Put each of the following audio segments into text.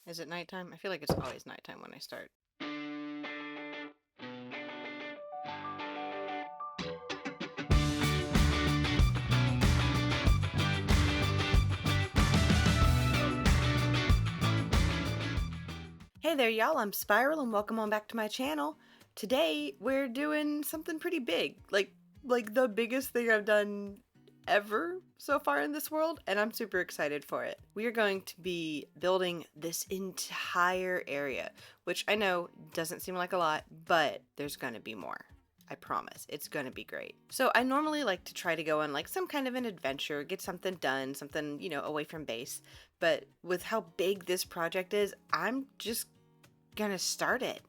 Is it nighttime? I feel like it's always nighttime when I start. Hey there, y'all. I'm Spiral, and welcome on back to my channel. Today, we're doing something pretty big. Like the biggest thing I've done ever so far in this world, and I'm super excited for it. We are going to be building this entire area, which I know doesn't seem like a lot, but there's gonna be more. I promise. It's gonna be great. So I normally like to try to go on like some kind of an adventure, get something done, something, away from base. But with how big this project is, I'm just gonna start it.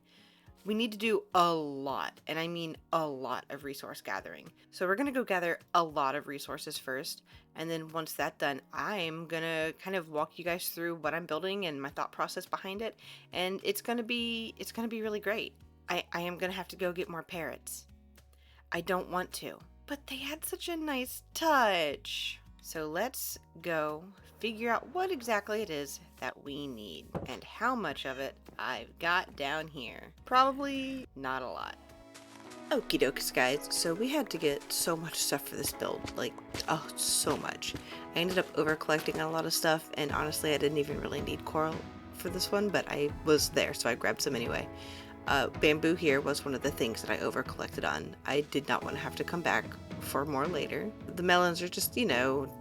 We need to do a lot, and I mean a lot of resource gathering. So we're gonna go gather a lot of resources first, and then once that's done, I'm gonna kind of walk you guys through what I'm building and my thought process behind it, and it's gonna be really great. I am gonna have to go get more parrots. I don't want to, but they had such a nice touch. So let's go figure out what exactly it is that we need and how much of it I've got down here. Probably not a lot. Okie dokes, guys. So we had to get so much stuff for this build. Like, oh, so much. I ended up over collecting a lot of stuff, and honestly, I didn't even really need coral for this one, but I was there, so I grabbed some anyway. Bamboo here was one of the things that I over collected on. I did not want to have to come back for more later. The melons are just,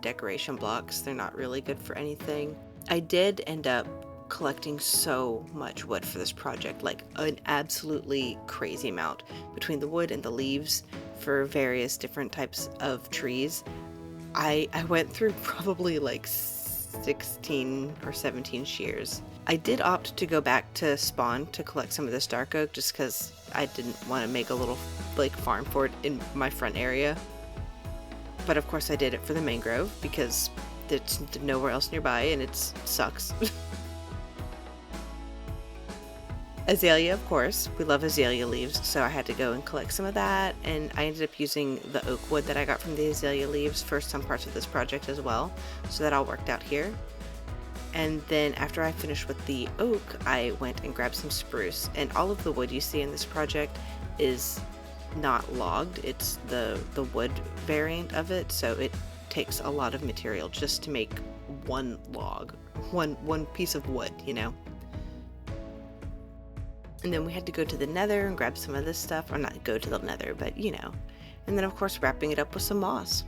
decoration blocks. They're not really good for anything. I did end up collecting so much wood for this project, like an absolutely crazy amount between the wood and the leaves for various different types of trees. I went through probably like 16 or 17 shears. I did opt to go back to spawn to collect some of this dark oak just because I didn't want to make a little like farm for it in my front area. But of course I did it for the mangrove because there's nowhere else nearby and it sucks. Azalea, of course. We love azalea leaves, so I had to go and collect some of that, and I ended up using the oak wood that I got from the azalea leaves for some parts of this project as well, so that all worked out here. And then after I finished with the oak, I went and grabbed some spruce, and all of the wood you see in this project is not logged. It's the wood variant of it, so it takes a lot of material just to make one log, one piece of wood, And then we had to go to the nether and grab some of this stuff, or not go to the nether, but And then of course wrapping it up with some moss.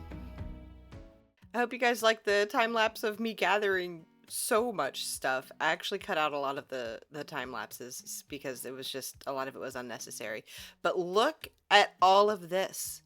I hope you guys like the time lapse of me gathering so much stuff. I actually cut out a lot of the time lapses because it was just, a lot of it was unnecessary. But look at all of this.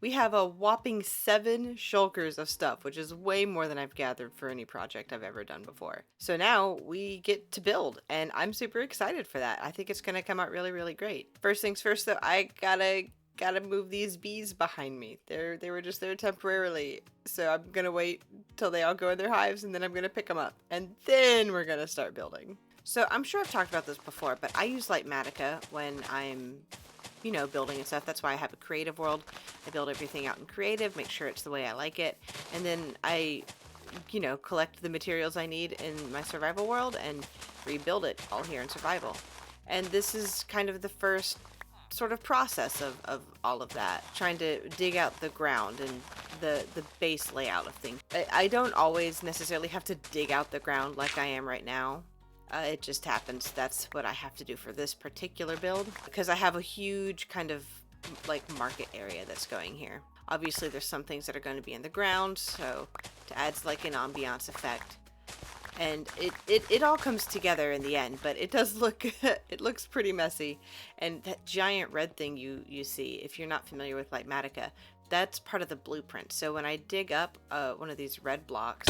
We have a whopping 7 shulkers of stuff, which is way more than I've gathered for any project I've ever done before. So now we get to build, and I'm super excited for that. I think it's gonna come out really, really great. First things first though, I gotta move these bees behind me. They were just there temporarily, so I'm gonna wait till they all go in their hives, and then I'm gonna pick them up, and then we're gonna start building. So I'm sure I've talked about this before, but I use Lightmatica when I'm building and stuff. That's why I have a creative world. I build everything out in creative, make sure it's the way I like it, and then I collect the materials I need in my survival world and rebuild it all here in survival. And this is kind of the first sort of process of all of that, trying to dig out the ground and the base layout of things. I don't always necessarily have to dig out the ground like I am right now. It just happens that's what I have to do for this particular build because I have a huge kind of like market area that's going here. Obviously there's some things that are going to be in the ground, so to add like an ambiance effect. And it all comes together in the end, but it does look it looks pretty messy. And that giant red thing you see, if you're not familiar with Lightmatica, that's part of the blueprint. So when I dig up one of these red blocks,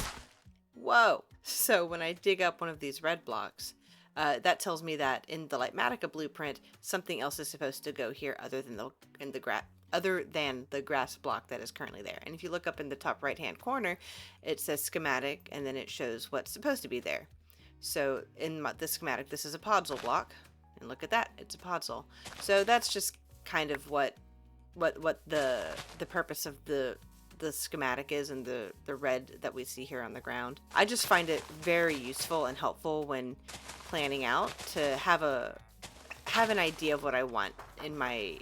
whoa! So when I dig up one of these red blocks, that tells me that in the Lightmatica blueprint, something else is supposed to go here other than the grass block that is currently there. And if you look up in the top right hand corner, it says schematic, and then it shows what's supposed to be there. So in the schematic, this is a podzol block, and look at that, it's a podzol. So that's just kind of what the purpose of the the schematic is and the red that we see here on the ground. I just find it very useful and helpful when planning out to have an idea of what I want in my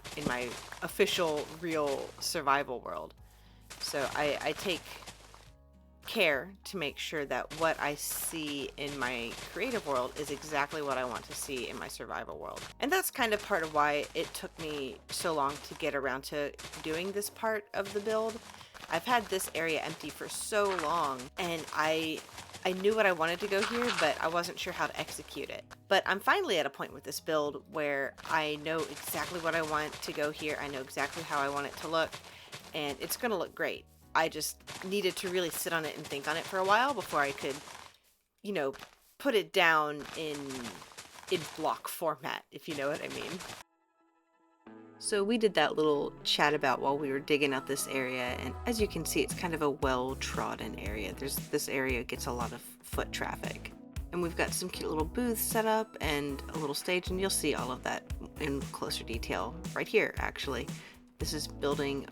official real survival world. So I take care to make sure that what I see in my creative world is exactly what I want to see in my survival world. And that's kind of part of why it took me so long to get around to doing this part of the build. I've had this area empty for so long, and I knew what I wanted to go here, but I wasn't sure how to execute it. But I'm finally at a point with this build where I know exactly what I want to go here. I know exactly how I want it to look, and it's going to look great. I just needed to really sit on it and think on it for a while before I could, you know, put it down in block format, if you know what I mean. So we did that little chat about while we were digging out this area, and as you can see, it's kind of a well-trodden area. This area gets a lot of foot traffic. And we've got some cute little booths set up and a little stage, and you'll see all of that in closer detail right here, actually. This is building,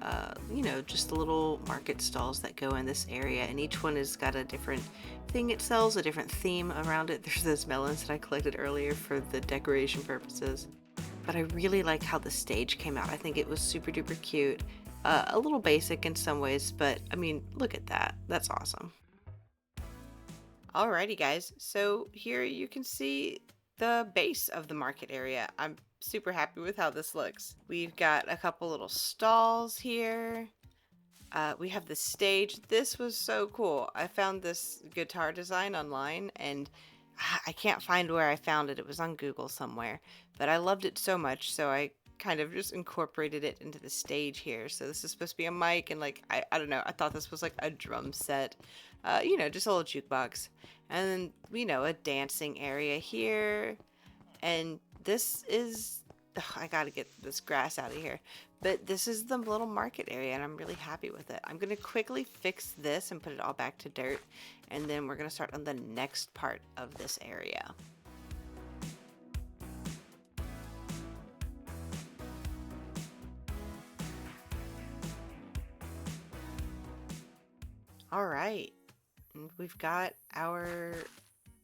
you know, just the little market stalls that go in this area, and each one has got a different thing it sells, a different theme around it. There's those melons that I collected earlier for the decoration purposes. But I really like how the stage came out. I think it was super duper cute. A little basic in some ways, but I mean, look at that. That's awesome. Alrighty guys, so here you can see the base of the market area. I'm super happy with how this looks. We've got a couple little stalls here. We have the stage. This was so cool. I found this guitar design online, and I can't find where I found it. It was on Google somewhere, but I loved it so much, so I kind of just incorporated it into the stage here. So this is supposed to be a mic, and like, I don't know, I thought this was like a drum set, you know, just a little jukebox. And then, you know, a dancing area here. And this is, I gotta get this grass out of here. But this is the little market area, and I'm really happy with it. I'm gonna quickly fix this and put it all back to dirt, and then we're gonna start on the next part of this area. All right, and we've got our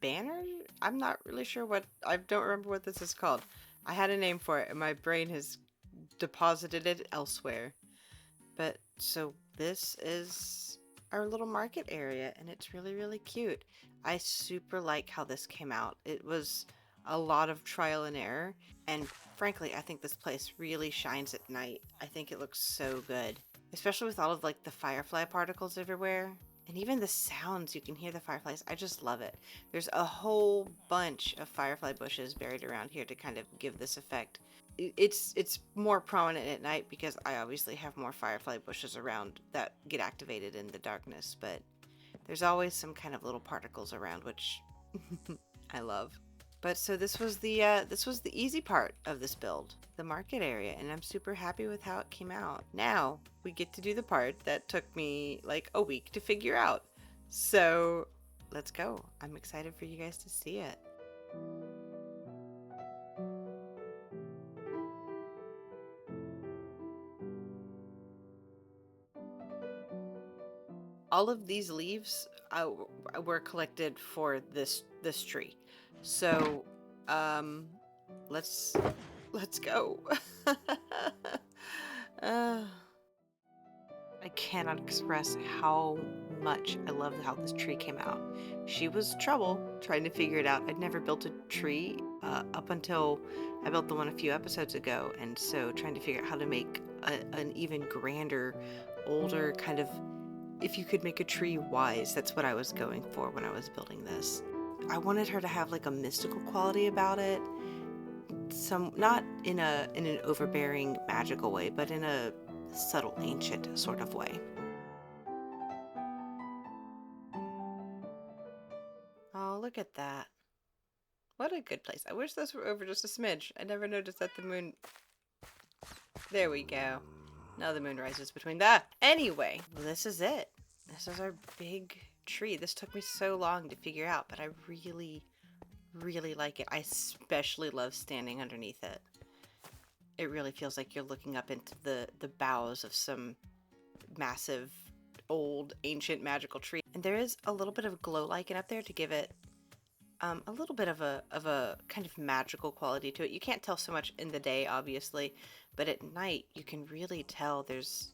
banner. I'm not really sure what, I don't remember what this is called. I had a name for it and my brain has deposited it elsewhere. But so this is our little market area, and it's really, really cute. I super like how this came out. It was a lot of trial and error, and frankly, I think this place really shines at night. I think it looks so good, especially with all of like the firefly particles everywhere. And even the sounds, you can hear the fireflies. I just love it. There's a whole bunch of firefly bushes buried around here to kind of give this effect. It's more prominent at night because I obviously have more firefly bushes around that get activated in the darkness, but there's always some kind of little particles around, which I love. But so this was the easy part of this build, the market area, and I'm super happy with how it came out. Now we get to do the part that took me like a week to figure out. So let's go. I'm excited for you guys to see it. All of these leaves were collected for this tree. So, let's go. I cannot express how much I love how this tree came out. She was trouble trying to figure it out. I'd never built a tree up until I built the one a few episodes ago, and so trying to figure out how to make an even grander, older kind of, if you could make a tree wise, that's what I was going for when I was building this. I wanted her to have like a mystical quality about it. Not in an overbearing magical way, but in a subtle ancient sort of way. Oh, look at that. What a good place. I wish this were over just a smidge. I never noticed that the moon... There we go. Now the moon rises between that. Anyway, this is it. This is our big tree. This took me so long to figure out, but I really, really like it. I especially love standing underneath it. It really feels like you're looking up into the boughs of some massive old ancient magical tree. And there is a little bit of glow lichen up there to give it a little bit of a kind of magical quality to it. You can't tell so much in the day, obviously, but at night you can really tell there's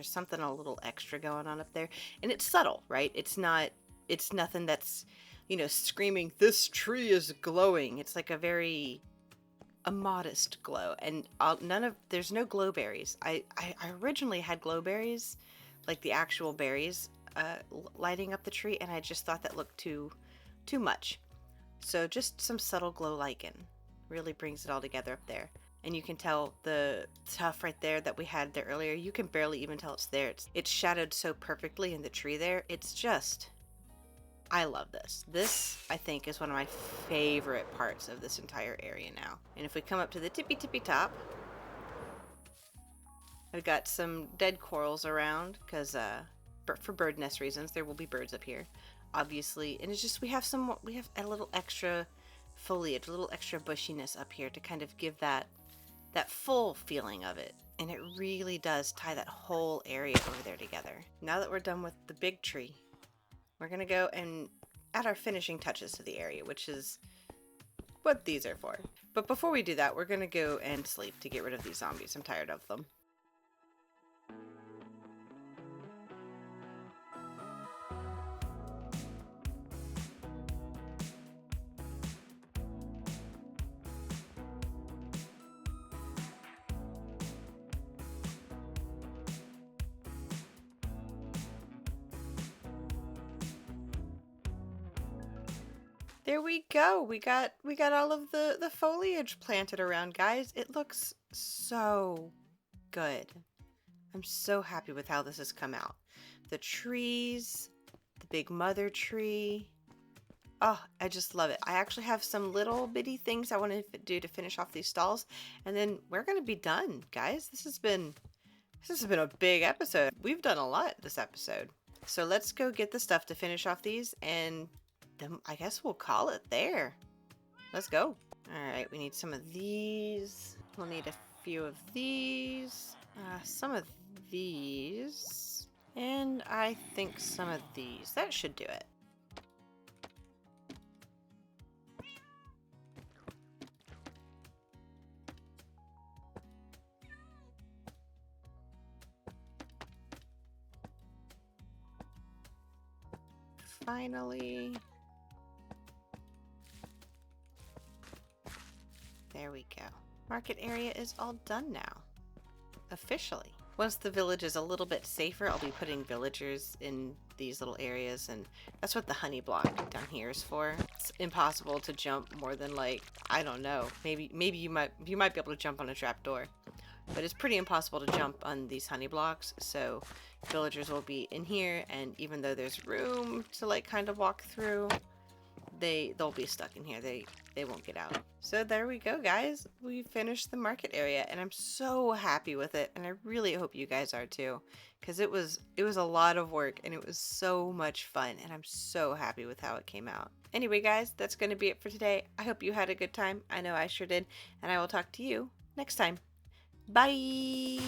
something a little extra going on up there, and it's subtle, right? It's nothing that's, you know, screaming, "This tree is glowing." It's like a modest glow, and there's no glowberries. I originally had glowberries, like the actual berries, lighting up the tree, and I just thought that looked too much. So just some subtle glow lichen really brings it all together up there. And you can tell the tuff right there that we had there earlier, you can barely even tell it's there. It's shadowed so perfectly in the tree there. It's just, I love this. This, I think, is one of my favorite parts of this entire area now. And if we come up to the tippy top, I've got some dead corals around because for bird nest reasons, there will be birds up here, obviously. And it's just, we have a little extra foliage, a little extra bushiness up here to kind of give that full feeling of it. And it really does tie that whole area over there together. Now that we're done with the big tree, we're gonna go and add our finishing touches to the area, which is what these are for. But before we do that, we're gonna go and sleep to get rid of these zombies. I'm tired of them. There we go. We got all of the foliage planted around, guys. It looks so good. I'm so happy with how this has come out. The trees, the big mother tree. Oh, I just love it. I actually have some little bitty things I want to do to finish off these stalls, and then we're going to be done, guys. This has been a big episode. We've done a lot this episode. So let's go get the stuff to finish off these, and then I guess we'll call it there. Let's go. All right, we need some of these. We'll need a few of these, some of these, and I think some of these. That should do it. Finally. There we go. Market area is all done now. Officially. Once the village is a little bit safer, I'll be putting villagers in these little areas, and that's what the honey block down here is for. It's impossible to jump more than, like, I don't know. Maybe you might be able to jump on a trapdoor. But it's pretty impossible to jump on these honey blocks, so villagers will be in here, and even though there's room to, like, kind of walk through, they'll be stuck in here. They won't get out. So there we go, guys. We finished the market area, and I'm so happy with it, and I really hope you guys are too, because it was a lot of work, and it was so much fun, and I'm so happy with how it came out. Anyway, guys, that's going to be it for today. I hope you had a good time. I know I sure did, and I will talk to you next time. Bye!